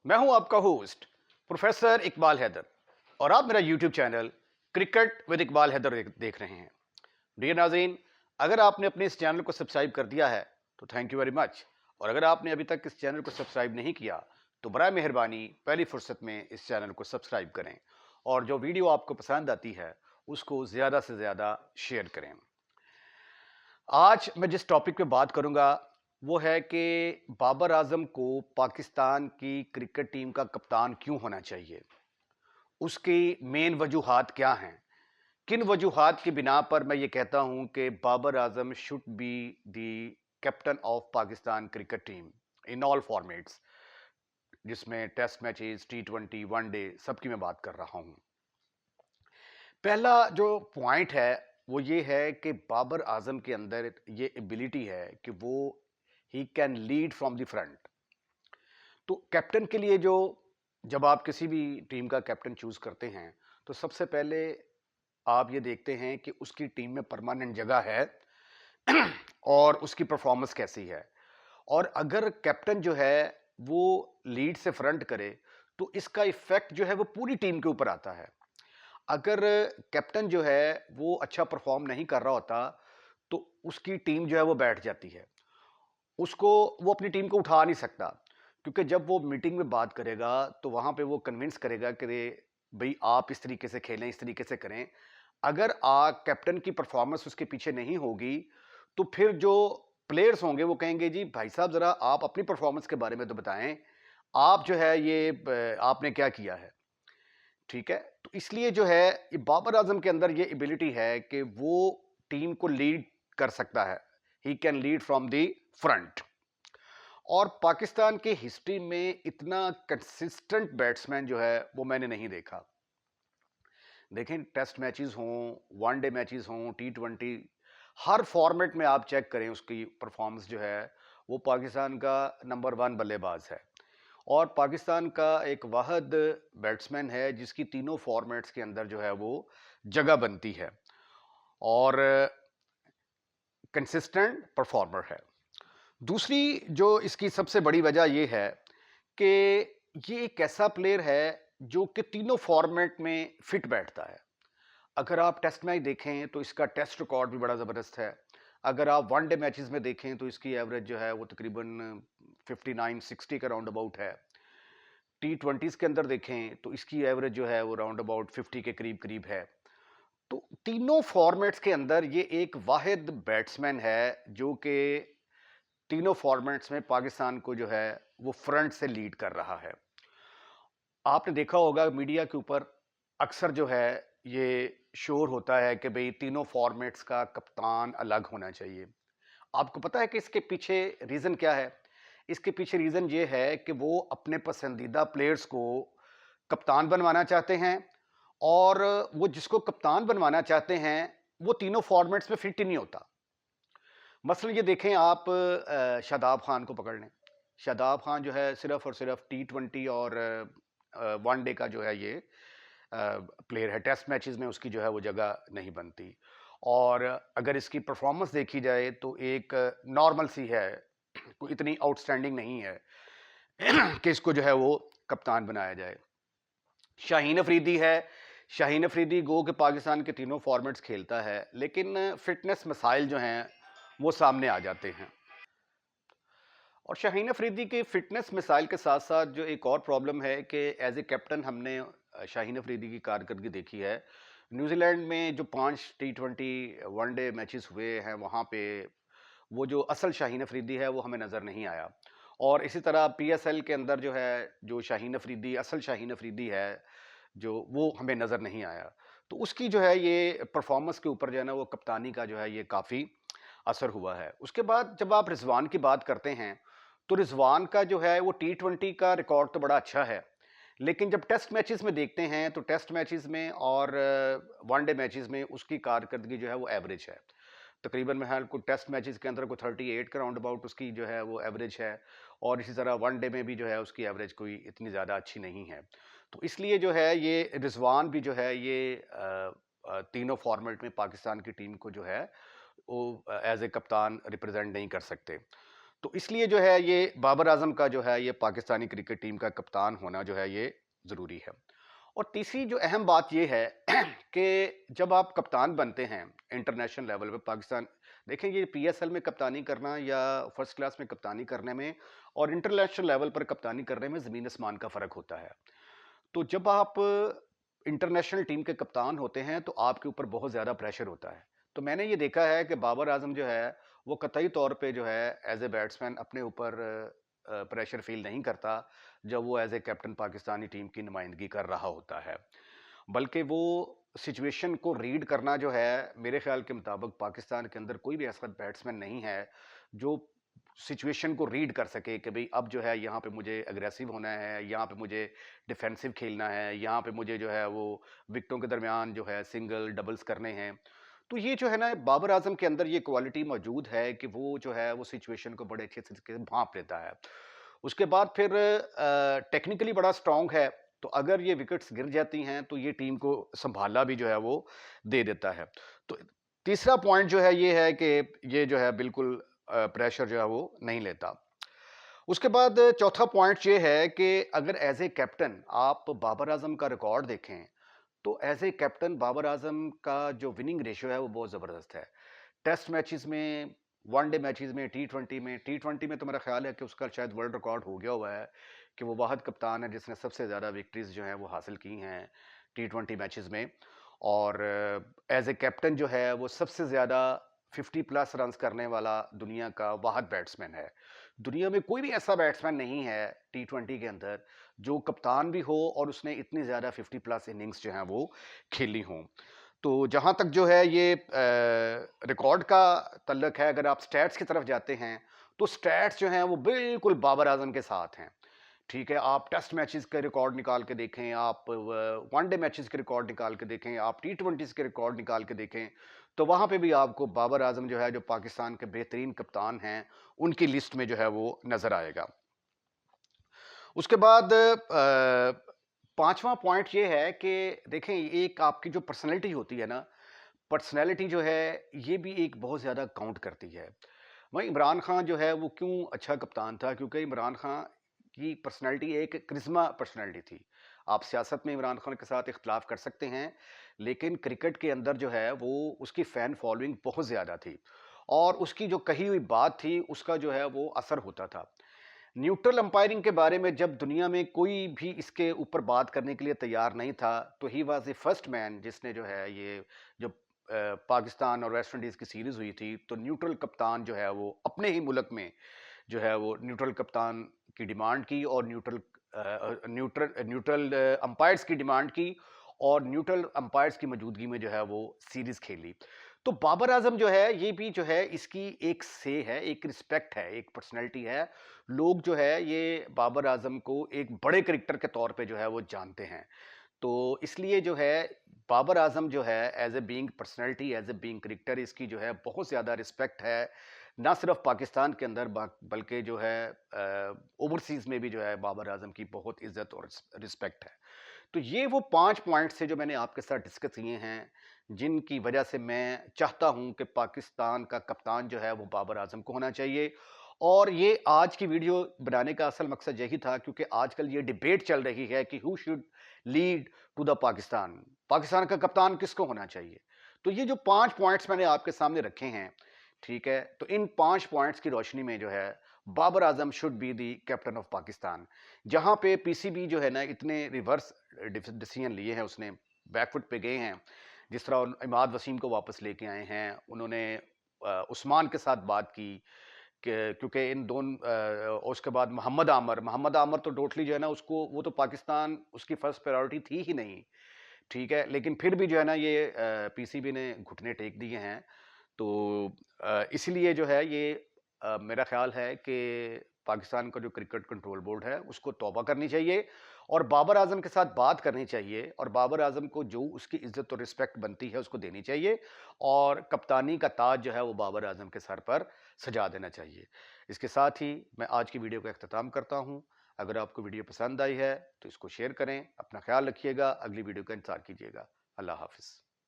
मैं हूं आपका होस्ट प्रोफेसर इकबाल हैदर और आप मेरा YouTube channel cricket with Iqbal Haider देख रहे हैं। डियर नाज़रीन, अगर आपने अपने इस चैनल को सब्सक्राइब कर दिया है तो थैंक यू वेरी मच। और अगर आपने अभी तक इस चैनल को सब्सक्राइब नहीं किया तो बराए मेहरबानी पहली फुर्सत में इस चैनल को सब्सक्राइब करें और जो वीडियो आपको पसंद आती है उसको ज़्यादा से ज़्यादा शेयर करें। आज मैं जिस टॉपिक पे बात करूंगा वो है कि बाबर आजम को पाकिस्तान की क्रिकेट टीम का कप्तान क्यों होना चाहिए, उसकी मेन वजूहात क्या हैं, किन वजूहात की बिना पर मैं ये कहता हूं कि Babar Azam should be the captain of Pakistan cricket team in all formats, जिसमें टेस्ट मैचेस, T20, वनडे सबकी मैं बात कर रहा हूं। पहला जो पॉइंट है वो ये है कि बाबर आजम के अंदर ये एबिलिटी है कि वो he can lead from the front. तो कैप्टन के लिए जो जब आप किसी भी टीम का कैप्टन चूज करते हैं तो सबसे पहले आप ये देखते हैं कि उसकी टीम में परमानेंट जगह है और उसकी परफॉर्मेंस कैसी है। और अगर कैप्टन जो है वो लीड से फ्रंट करे तो इसका इफेक्ट जो है वो पूरी टीम के ऊपर आता है। अगर कैप्टन जो है वो अच्छा परफॉर्म नहीं कर रहा होता तो उसकी टीम जो है वो बैठ जाती है, उसको वो अपनी टीम को उठा नहीं सकता, क्योंकि जब वो मीटिंग में बात करेगा तो वहां पे वो कन्विंस करेगा कि भाई आप इस तरीके से खेलें, इस तरीके से करें। अगर कैप्टन की परफॉर्मेंस उसके पीछे नहीं होगी तो फिर जो प्लेयर्स होंगे वो कहेंगे जी भाई साहब जरा आप अपनी परफॉर्मेंस के बारे में तो बताएं, आप जो है ये आपने क्या किया है। ठीक है, तो इसलिए जो है ये बाबर आजम के अंदर ये एबिलिटी है कि वो टीम को लीड कर सकता है, he can lead from the front. और पाकिस्तान की हिस्ट्री में इतना कंसिस्टेंट बैट्समैन जो है वो मैंने नहीं देखा। देखें, टेस्ट मैचेस हों, वनडे मैचेस हों, T20, हर फॉर्मेट में आप चेक करें उसकी परफॉर्मेंस जो है वो पाकिस्तान का नंबर 1 बल्लेबाज है। और पाकिस्तान का एक वाहिद बैट्समैन है जिसकी तीनों फॉर्मेट्स के अंदर जो है वो जगह बनती है और कंसिस्टेंट परफॉर्मर है। दूसरी जो इसकी सबसे बड़ी वजह यह है कि ये एक ऐसा प्लेयर है जो कि तीनों फॉर्मेट में फिट बैठता है। अगर आप टेस्ट मैच देखें तो इसका टेस्ट रिकॉर्ड भी बड़ा ज़बरदस्त है। अगर आप वनडे मैचेस में देखें तो इसकी एवरेज जो है वो तकरीबन 59-60 का राउंड अबाउट है। T20s के अंदर देखें तो इसकी एवरेज जो है वो राउंड अबाउट 50 के करीब करीब है। तो तीनों फॉर्मेट्स के अंदर ये एक वाहिद बैट्समैन है जो कि तीनों फॉर्मेट्स में पाकिस्तान को जो है वो फ्रंट से लीड कर रहा है। आपने देखा होगा मीडिया के ऊपर अक्सर जो है ये शोर होता है कि भाई तीनों फॉर्मेट्स का कप्तान अलग होना चाहिए। आपको पता है कि इसके पीछे रीज़न क्या है? इसके पीछे रीज़न ये है कि वो अपने पसंदीदा प्लेयर्स को कप्तान बनवाना चाहते हैं और वो जिसको कप्तान बनवाना चाहते हैं वो तीनों फॉर्मेट्स में फिट ही नहीं होता। मसलन ये देखें आप, शादाब खान को पकड़ लें। शादाब खान जो है सिर्फ और सिर्फ T20 और वनडे का जो है ये प्लेयर है, टेस्ट मैचेस में उसकी जो है वो जगह नहीं बनती। और अगर इसकी परफॉर्मेंस देखी जाए तो एक नॉर्मल सी है, कोई इतनी आउटस्टैंडिंग नहीं है कि इसको जो है वो कप्तान बनाया जाए। शाहीन अफरीदी है, शाहीन अफरीदी गो के पाकिस्तान के तीनों फॉर्मेट्स खेलता है लेकिन फिटनेस मसाइल जो हैं वो सामने आ जाते हैं। और शाहीन अफरीदी के फिटनेस मिसाइल के साथ साथ जो एक और प्रॉब्लम है कि एज ए कैप्टन हमने शाहीन अफरीदी की कारकर्दगी देखी है। न्यूजीलैंड में जो 5 T20 वनडे मैचेस हुए हैं वहाँ पे वो जो असल शाहीन अफरीदी है वो हमें नज़र नहीं आया। और इसी तरह PSL के अंदर जो है जो शाहीन अफरीदी असल शाहीन अफरीदी है जो वो हमें नज़र नहीं आया। तो उसकी जो है ये परफॉर्मेंस के ऊपर जो है ना वो कप्तानी का जो है ये काफ़ी असर हुआ है। उसके बाद जब आप रिजवान की बात करते हैं तो रिजवान का जो है वो T20 का रिकॉर्ड तो बड़ा अच्छा है, लेकिन जब टेस्ट मैचेस में देखते हैं तो टेस्ट मैचेस में और वनडे मैचेस में उसकी कारकर्दगी जो है वो एवरेज है। तकरीबन मैं को टेस्ट मैचेस के अंदर को 38 का राउंड अबाउट उसकी जो है वो एवरेज है और इसी तरह वनडे में भी जो है उसकी एवरेज कोई इतनी ज़्यादा अच्छी नहीं है। तो इसलिए जो है ये रिजवान भी जो है ये तीनों फॉर्मेट में पाकिस्तान की टीम को जो है वो एज ए कप्तान रिप्रेजेंट नहीं कर सकते। तो इसलिए जो है ये बाबर आजम का जो है ये पाकिस्तानी क्रिकेट टीम का कप्तान होना जो है ये ज़रूरी है। और तीसरी जो अहम बात ये है कि जब आप कप्तान बनते हैं इंटरनेशनल लेवल पे पाकिस्तान, देखें ये पीएसएल में कप्तानी करना या फर्स्ट क्लास में कप्तानी करने में और इंटरनेशनल लेवल पर कप्तानी करने में ज़मीन आसमान का फ़र्क होता है। तो जब आप इंटरनेशनल टीम के कप्तान होते हैं तो आपके ऊपर बहुत ज़्यादा प्रेशर होता है। तो मैंने ये देखा है कि बाबर आजम जो है वो कतई तौर पे जो है एज ए बैट्समैन अपने ऊपर प्रेशर फील नहीं करता जब वो as a captain Pakistani team की नुमाइंदगी कर रहा होता है, बल्कि वो सिचुएशन को रीड करना जो है मेरे ख्याल के मुताबिक पाकिस्तान के अंदर कोई भी ऐसा बैट्समैन नहीं है जो सिचुएशन को रीड कर सके कि भाई अब जो है यहाँ पे मुझे अग्रेसिव होना है, यहाँ पे मुझे डिफेंसिव खेलना है, यहाँ पे मुझे जो है वो विकेटों के दरमियान जो है सिंगल डबल्स करने हैं। तो ये जो है ना बाबर आजम के अंदर ये क्वालिटी मौजूद है कि वो जो है वो सिचुएशन को बड़े अच्छे से भांप लेता है। उसके बाद फिर टेक्निकली बड़ा स्ट्रांग है, तो अगर ये विकेट्स गिर जाती हैं तो ये टीम को संभाला भी जो है वो दे देता है। तो तीसरा पॉइंट जो है ये है कि ये जो है बिल्कुल प्रेशर जो है वो नहीं लेता। उसके बाद चौथा पॉइंट ये है कि अगर एज ए कैप्टन आप बाबर आजम का रिकॉर्ड देखें तो as a captain Babar Azam का जो विनिंग रेशियो है वो बहुत ज़बरदस्त है। टेस्ट मैचेस में, वनडे मैचेस में, टी20 में तो मेरा ख्याल है कि उसका शायद वर्ल्ड रिकॉर्ड हो गया हुआ है कि वो वाहिद कप्तान है जिसने सबसे ज़्यादा विक्ट्रीज जो हैं वो हासिल की हैं टी20 मैचेस में। और एज ए कैप्टन जो है वो सबसे ज़्यादा 50+ रन्स करने वाला दुनिया का वाहिद बैट्समैन है। दुनिया में कोई भी ऐसा बैट्समैन नहीं है टी20 के अंदर जो कप्तान भी हो और उसने इतनी ज़्यादा 50+ इनिंग्स जो हैं वो खेली हों। तो जहाँ तक जो है ये रिकॉर्ड का तल्लक है, अगर आप स्टैट्स की तरफ जाते हैं तो स्टैट्स जो हैं वो बिल्कुल बाबर आजम के साथ हैं। ठीक है, आप टेस्ट मैचेस के रिकॉर्ड निकाल के देखें, आप वनडे मैचेस के रिकॉर्ड निकाल के देखें, आप टी20 के रिकॉर्ड निकाल के देखें, तो वहाँ पे भी आपको बाबर आजम जो है जो पाकिस्तान के बेहतरीन कप्तान हैं उनकी लिस्ट में जो है वो नज़र आएगा। उसके बाद पांचवा पॉइंट ये है कि देखें एक आपकी जो पर्सनैलिटी होती है ना, पर्सनैलिटी जो है ये भी एक बहुत ज़्यादा काउंट करती है। वहीं इमरान खान जो है वो क्यों अच्छा कप्तान था, क्योंकि इमरान खान की पर्सनैलिटी एक करिश्मा पर्सनैलिटी थी। आप सियासत में इमरान खान के साथ इख्तलाफ कर सकते हैं, लेकिन क्रिकेट के अंदर जो है वो उसकी फ़ैन फॉलोइंग बहुत ज़्यादा थी और उसकी जो कही हुई बात थी उसका जो है वो असर होता था। न्यूट्रल अंपायरिंग के बारे में जब दुनिया में कोई भी इसके ऊपर बात करने के लिए तैयार नहीं था, तो he was the first man जिसने जो है ये जब पाकिस्तान और वेस्ट इंडीज़ की सीरीज़ हुई थी, तो न्यूट्रल कप्तान जो है वो अपने ही मुल्क में जो है वो न्यूट्रल कप्तान की डिमांड की और न्यूट्रल न्यूट्रल अंपायर्स की डिमांड की और न्यूट्रल अंपायर्स की मौजूदगी में जो है वो सीरीज़ खेली। तो बाबर आजम जो है ये भी जो है इसकी एक से है, एक रिस्पेक्ट है, एक पर्सनैलिटी है। लोग जो है ये बाबर आजम को एक बड़े क्रिकेटर के तौर पे जो है वो जानते हैं। तो इसलिए जो है बाबर आजम जो है as a being personality, as a being cricketer, इसकी जो है बहुत ज़्यादा रिस्पेक्ट है, ना सिर्फ पाकिस्तान के अंदर बल्कि जो है ओवरसीज़ में भी जो है बाबर आजम की बहुत इज्जत और रिस्पेक्ट है। तो ये वो 5 पॉइंट्स थे जो मैंने आपके साथ डिस्कस किए हैं, जिनकी वजह से मैं चाहता हूं कि पाकिस्तान का कप्तान जो है वो बाबर आजम को होना चाहिए। और ये आज की वीडियो बनाने का असल मकसद यही था क्योंकि आजकल ये डिबेट चल रही है कि who should lead to the Pakistan, Pakistan का कप्तान किसको होना चाहिए। तो ये जो 5 पॉइंट्स मैंने आपके सामने रखे हैं, ठीक है, तो इन 5 पॉइंट्स की रोशनी में जो है Babar Azam should be the captain of Pakistan. जहां पे पीसीबी जो है ना इतने रिवर्स डिसीजन लिए हैं, उसने बैकफुट पे गए हैं। जिस तरह इमाद वसीम को वापस लेके आए हैं, उन्होंने उस्मान के साथ बात की क्योंकि इन दोनों उसके बाद मोहम्मद आमर तो टोटली जो है ना उसको, वो तो पाकिस्तान उसकी फर्स्ट प्रायोरिटी थी ही नहीं, ठीक है, लेकिन फिर भी जो है ना ये पीसीबी ने घुटने टेक दिए हैं। तो इसलिए जो है ये मेरा ख्याल है कि पाकिस्तान का जो क्रिकेट कंट्रोल बोर्ड है उसको तौबा करनी चाहिए और बाबर आजम के साथ बात करनी चाहिए और बाबर आजम को जो उसकी इज्जत और रिस्पेक्ट बनती है उसको देनी चाहिए और कप्तानी का ताज जो है वो बाबर आजम के सर पर सजा देना चाहिए। इसके साथ ही मैं आज की वीडियो का अख्ताम करता हूँ। अगर आपको वीडियो पसंद आई है तो इसको शेयर करें। अपना ख्याल रखिएगा। अगली वीडियो का इंतजार कीजिएगा। अल्लाह हाफिज़।